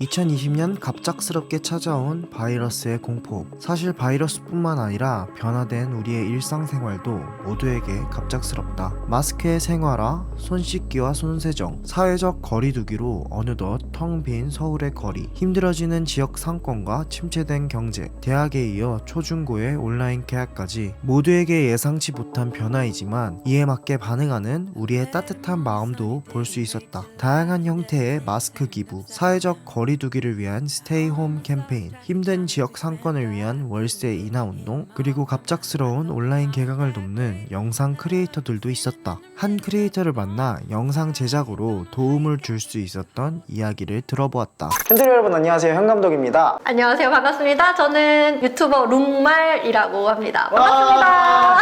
2020년 갑작스럽게 찾아온 바이러스의 공포. 사실 바이러스뿐만 아니라 변화된 우리의 일상생활도 모두에게 갑작스럽다. 마스크의 생활화, 손 씻기와 손세정, 사회적 거리두기로 어느덧 텅 빈 서울의 거리, 힘들어지는 지역 상권과 침체된 경제, 대학에 이어 초중고의 온라인 계약까지 모두에게 예상치 못한 변화이지만 이에 맞게 반응하는 우리의 따뜻한 마음도 볼 수 있었다. 다양한 형태의 마스크 기부, 사회적 거리두기를 위한 스테이 홈 캠페인, 힘든 지역 상권을 위한 월세 인하 운동, 그리고 갑작스러운 온라인 개강을 돕는 영상 크리에이터들도 있었다. 한 크리에이터를 만나 영상 제작으로 도움을 줄 수 있었던 이야기를 들어보았다. 팬들 여러분 안녕하세요, 현 감독입니다. 안녕하세요. 반갑습니다. 저는 유튜버 룩말이라고 합니다. 반갑습니다.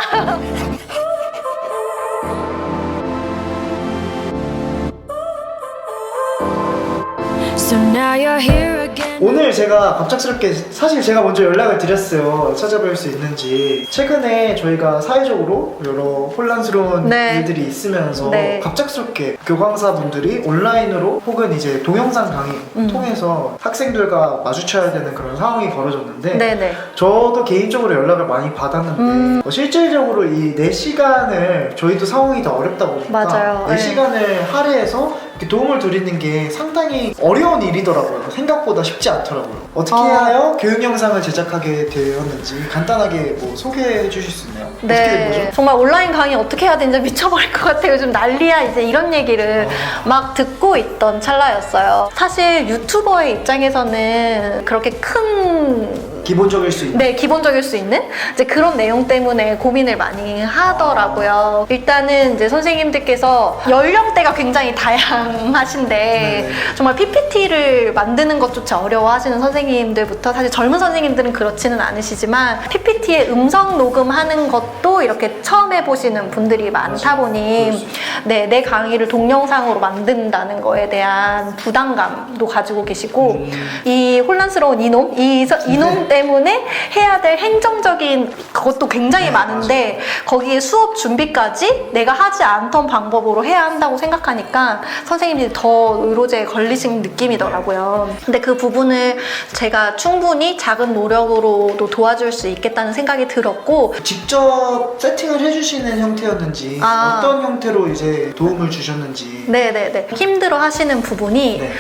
So now you're here again. 오늘 제가 갑작스럽게 사실 제가 먼저 연락을 드렸어요. 찾아뵐 수 있는지. 최근에 저희가 사회적으로 여러 혼란스러운 네. 일들이 있으면서 네. 갑작스럽게 교강사분들이 온라인으로 혹은 이제 동영상 강의 통해서 학생들과 마주쳐야 되는 그런 상황이 벌어졌는데 네네. 저도 개인적으로 연락을 많이 받았는데 실질적으로 이 4시간을 저희도 상황이 더 어렵다 보니까 맞아요. 4시간을 할애해서 이렇게 도움을 드리는 게 상당히 어려운 일이더라고요. 생각보다 쉽지 않더라고요. 어떻게 하여 교육 영상을 제작하게 되었는지 간단하게 뭐 소개해 주실 수 있나요? 어떻게 된 네. 거죠? 정말 온라인 강의 어떻게 해야 되는지 미쳐버릴 것 같아요. 요즘 난리야. 이제 이런 얘기를 막 듣고 있던 찰나였어요. 사실 유튜버의 입장에서는 그렇게 큰 기본적일 수 있는 네, 기본적일 수 있는 이제 그런 내용 때문에 고민을 많이 하더라고요. 일단은 이제 선생님들께서 연령대가 굉장히 다양하신데 네. 정말 PPT를 만드는 것조차 어려워하시는 선생님들부터 사실 젊은 선생님들은 그렇지는 않으시지만 PPT에 음성 녹음하는 것도 이렇게 처음 해보시는 분들이 많다 보니 네, 내 강의를 동영상으로 만든다는 거에 대한 부담감도 가지고 계시고 이 혼란스러운 이놈 때문에 해야 될 행정적인 것도 굉장히 많은데 거기에 수업 준비까지 내가 하지 않던 방법으로 해야 한다고 생각하니까 선생님들이 더 의로제에 걸리신 느낌이더라고요. 근데 그 부분을 제가 충분히 작은 노력으로도 도와줄 수 있겠다는 생각이 들었고 직접 세팅을 해주시는 형태였는지 어떤 형태로 이제 도움을 주셨는지 네네네 힘들어 하시는 부분이 네.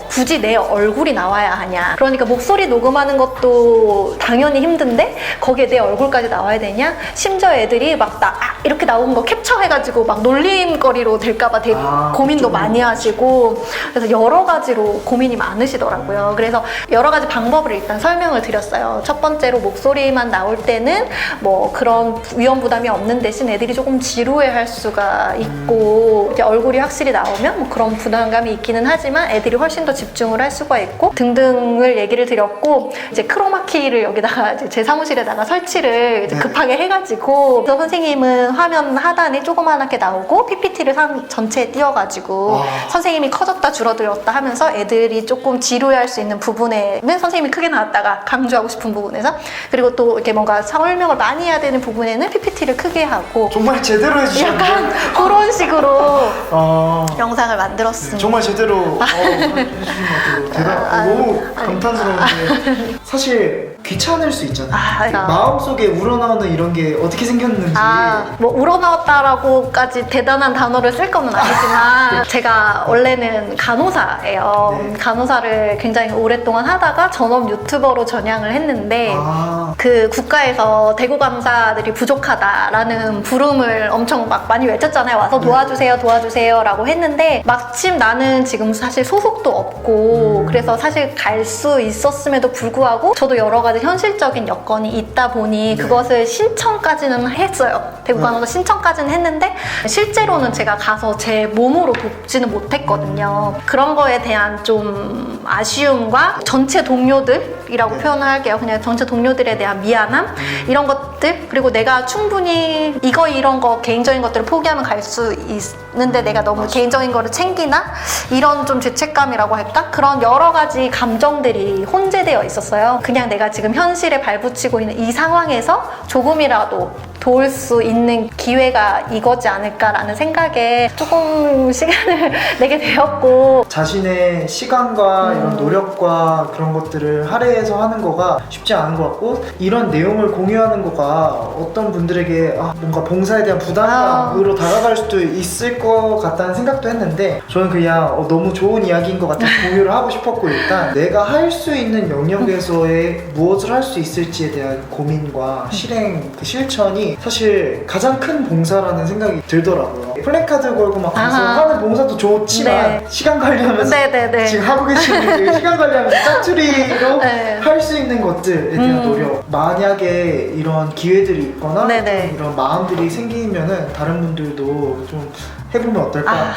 굳이 내 얼굴이 나와야 하냐, 그러니까 목소리 녹음하는 것도 당연히 힘든데 거기에 내 얼굴까지 나와야 되냐, 심지어 애들이 막 이렇게 나온 거 캡처해가지고 막 놀림거리로 될까봐 되게 고민도 많이 하시고 그래서 여러 가지로 고민이 많으시더라고요. 그래서 여러 가지 방법을 일단 설명을 드렸어요. 첫 번째로 목소리만 나올 때는 뭐 그런 위험 부담이 없는 대신 애들이 조금 지루해할 수가 있고 이제 얼굴이 확실히 나오면 뭐 그런 부담감이 있기는 하지만 애들이 훨씬 더 집중을 할 수가 있고 등등을 얘기를 드렸고 이제 크로마키를 여기다가 이제 제 사무실에다가 설치를 이제 급하게 해가지고 그래서 선생님은 화면 하단에 조그맣게 나오고 PPT를 전체에 띄워가지고 선생님이 커졌다 줄어들었다 하면서 애들이 조금 지루해할 수 있는 부분에는 선생님이 크게 나왔다가 강조하고 싶은 부분에서 그리고 또 이렇게 뭔가 설명을 많이 해야 되는 부분에는 PPT를 크게 하고 정말 제대로 해주셨는데 약간 그런 식으로 영상을 만들었습니다. 정말 제대로 해주신 것 같아요. 너무 감탄스러운데 사실 귀찮을 수 있잖아요. 마음속에 우러나오는 이런 게 어떻게 생겼는지 뭐 우러나왔다라고까지 대단한 단어를 쓸 건 아니지만 제가 원래는 간호사예요. 네. 간호사를 굉장히 오랫동안 하다가 전업 유튜버로 전향을 했는데 그 국가에서 대구 간호사들이 부족하다라는 부름을 엄청 막 많이 외쳤잖아요. 와서 도와주세요 도와주세요 라고 했는데 마침 나는 지금 사실 소속도 없고 그래서 사실 갈 수 있었음에도 불구하고 저도 여러 가지 현실적인 여건이 있다 보니 그것을 신청까지는 했어요. 대구 간호사 신청까지는 했는데 실제로는 제가 가서 제 몸으로 돕지는 못했거든요. 그런 거에 대한 좀 아쉬움과 전체 동료들이라고 표현을 할게요. 그냥 전체 동료들에 대한 미안함 이런 것들 그리고 내가 충분히 이런 거 개인적인 것들을 포기하면 갈 수 있는데 내가 너무 개인적인 거를 챙기나 이런 좀 죄책감이라고 할까? 그런 여러 가지 감정들이 혼재되어 있었어요. 그냥 내가 지금 현실에 발붙이고 있는 이 상황에서 조금이라도 도울 수 있는 기회가 이거지 않을까라는 생각에 조금 시간을 내게 되었고 자신의 시간과 이런 노력과 그런 것들을 할애해서 하는 거가 쉽지 않은 것 같고 이런 내용을 공유하는 거가 어떤 분들에게 뭔가 봉사에 대한 부담감으로 다가갈 수도 있을 것 같다는 생각도 했는데 저는 그냥 너무 좋은 이야기인 것 같아서 공유를 하고 싶었고 일단 내가 할 수 있는 영역에서의 무엇을 할 수 있을지에 대한 고민과 실행, 그 실천이 사실 가장 큰 봉사라는 생각이 들더라고요. 플래카드 걸고 막 가서 하는 봉사도 좋지만 네. 시간 관리하면서 네네네. 지금 하고 계시는 분들 시간 관리하면서 짜투리로 네. 할 수 있는 것들에 대한 노력 만약에 이런 기회들이 있거나 네네. 좀 이런 마음들이 생기면은 다른 분들도 좀 해보면 어떨까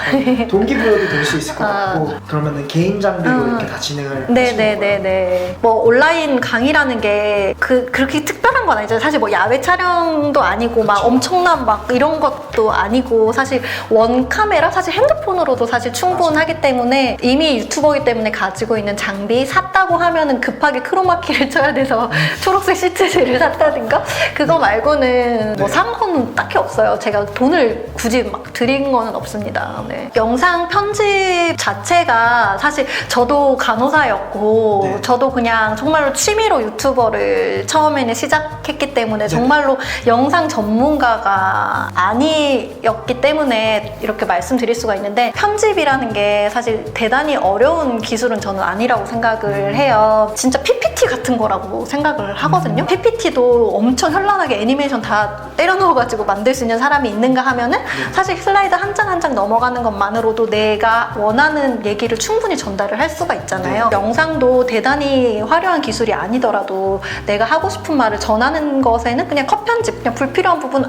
동기부여도 될 수 있을 것 같고 그러면은 개인 장비로 이렇게 다 진행을 하시는 거예요. 네네네네. 뭐 온라인 강의라는 게 그렇게 특별한 건 아니죠. 사실 뭐 야외 촬영도 아니고 막 엄청난 막 이런 것도 아니고 사실 원 카메라 사실 핸드폰으로도 사실 충분하기 때문에 이미 유튜버이기 때문에 가지고 있는 장비 샀다고 하면은 급하게 크로마키를 쳐야 돼서 초록색 시트를 샀다든가 그거 말고는 뭐 산 거는 딱히 없어요. 제가 돈을 굳이 막 들인 거는 없습니다. 네. 영상 편집 자체가 사실 저도 간호사였고 네. 저도 그냥 정말로 취미로 유튜버를 처음에는 시작했기 때문에 네. 정말로 영상 전문가가 아니었기 때문에 이렇게 말씀드릴 수가 있는데 편집이라는 게 사실 대단히 어려운 기술은 저는 아니라고 생각을 해요. 진짜 PPT 같은 거라고 생각을 하거든요. PPT도 엄청 현란하게 애니메이션 다 때려 넣어가지고 만들 수 있는 사람이 있는가 하면은 사실 슬라이드 한 장 한 장 넘어가는 것만으로도 내가 원하는 얘기를 충분히 전달을 할 수가 있잖아요. 영상도 대단히 화려한 기술이 아니더라도 내가 하고 싶은 말을 전하는 것에는 그냥 컷 편집, 그냥 불필요한 부분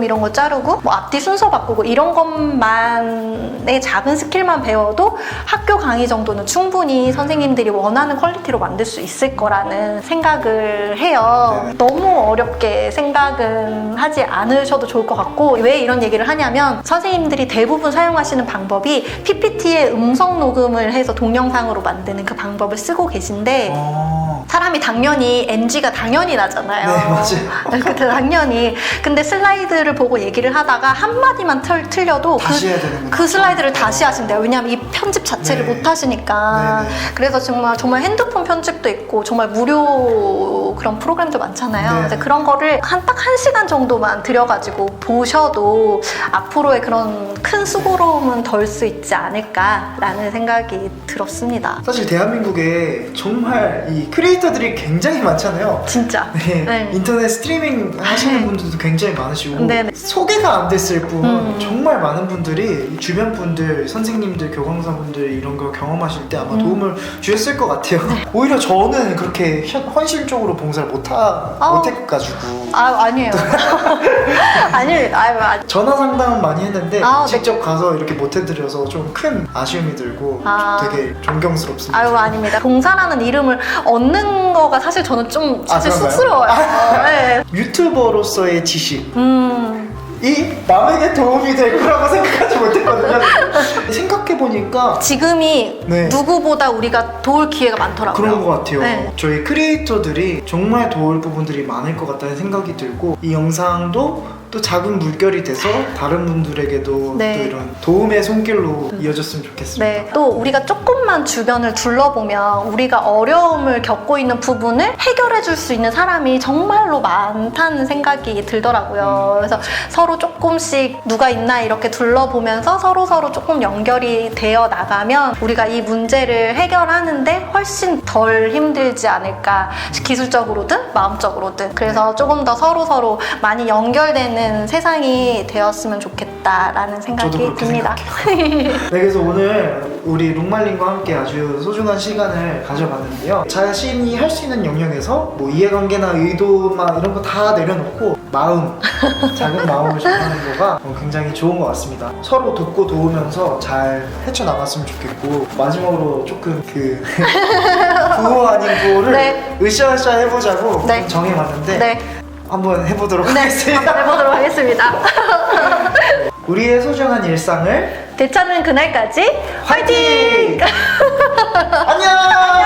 이런 거 자르고 뭐 앞뒤 순서 바꾸고 이런 것만의 작은 스킬만 배워도 학교 강의 정도는 충분히 선생님들이 원하는 퀄리티로 만들 수 있을 거라는 생각을 해요. 네. 너무 어렵게 생각은 하지 않으셔도 좋을 것 같고 왜 이런 얘기를 하냐면 선생님들이 대부분 사용하시는 방법이 PPT에 음성 녹음을 해서 동영상으로 만드는 그 방법을 쓰고 계신데 사람이 당연히 NG가 당연히 나잖아요. 네, 맞아요. 그때 당연히. 근데 슬라이드를 보고 얘기를 하다가 한마디만 틀려도 다시 해야 되는 그 슬라이드를 다시 하신대요. 왜냐하면 이 편집 자체를 네. 못 하시니까. 네, 네. 그래서 정말 핸드폰 편집도 있고 정말 무료 그런 프로그램도 많잖아요. 네. 그래서 그런 거를 딱 1시간 정도만 들여가지고 보셔도 앞으로의 그런 큰 수고로움은 덜 수 있지 않을까라는 생각이 들었습니다. 사실 대한민국에 정말 이 크리에이터들이 굉장히 많잖아요. 진짜. 네, 네. 인터넷 스트리밍 하시는 분들도 굉장히 많으시고 네, 네. 소개가 안 됐을 뿐 정말 많은 분들이 주변 분들, 선생님들, 교감사분들 이런 걸 경험하실 때 아마 도움을 주셨을 것 같아요. 오히려 저는 그렇게 헌실적으로 봉사를 못해가지고 아니에요. 아니, 전화 상담은 많이 했는데 네. 직접 가서 이렇게 못해드려서 좀 큰 아쉬움이 들고 되게 존경스럽습니다. 아닙니다. 봉사라는 이름을 얻는 거가 사실 저는 좀 사실 그런가요? 쑥스러워요. 네. 유튜버로서의 지식 이 남에게 도움이 될 거라고 생각하지 못했거든요. 생각해보니까 지금이 네. 누구보다 우리가 도울 기회가 많더라고요. 그런 것 같아요. 네. 저희 크리에이터들이 정말 도울 부분들이 많을 것 같다는 생각이 들고 이 영상도 또 작은 물결이 돼서 다른 분들에게도 네. 또 이런 도움의 손길로 이어졌으면 좋겠습니다. 네, 또 우리가 조금만 주변을 둘러보면 우리가 어려움을 겪고 있는 부분을 해결해 줄 수 있는 사람이 정말로 많다는 생각이 들더라고요. 그래서 서로 조금씩 누가 있나 이렇게 둘러보면서 서로 조금 연결이 되어 나가면 우리가 이 문제를 해결하는데 훨씬 덜 힘들지 않을까, 기술적으로든 마음적으로든. 그래서 조금 더 서로 많이 연결되는 세상이 되었으면 좋겠다라는 저도 생각이 그렇게 듭니다. 네, 그래서 오늘 우리 룩말님과 함께 아주 소중한 시간을 가져봤는데요. 자신이 할 수 있는 영역에서 뭐 이해관계나 의도나 이런 거 다 내려놓고 작은 마음을 전하는 거가 굉장히 좋은 것 같습니다. 서로 돕고 도우면서 잘 헤쳐나갔으면 좋겠고 마지막으로 조금 구호 아닌 구호를 네. 으쌰으쌰 해보자고 네. 정해봤는데 네. 한번 해보도록 네, 하겠습니다. 해보도록 하겠습니다. 우리의 소중한 일상을 되찾는 그날까지 화이팅! 안녕!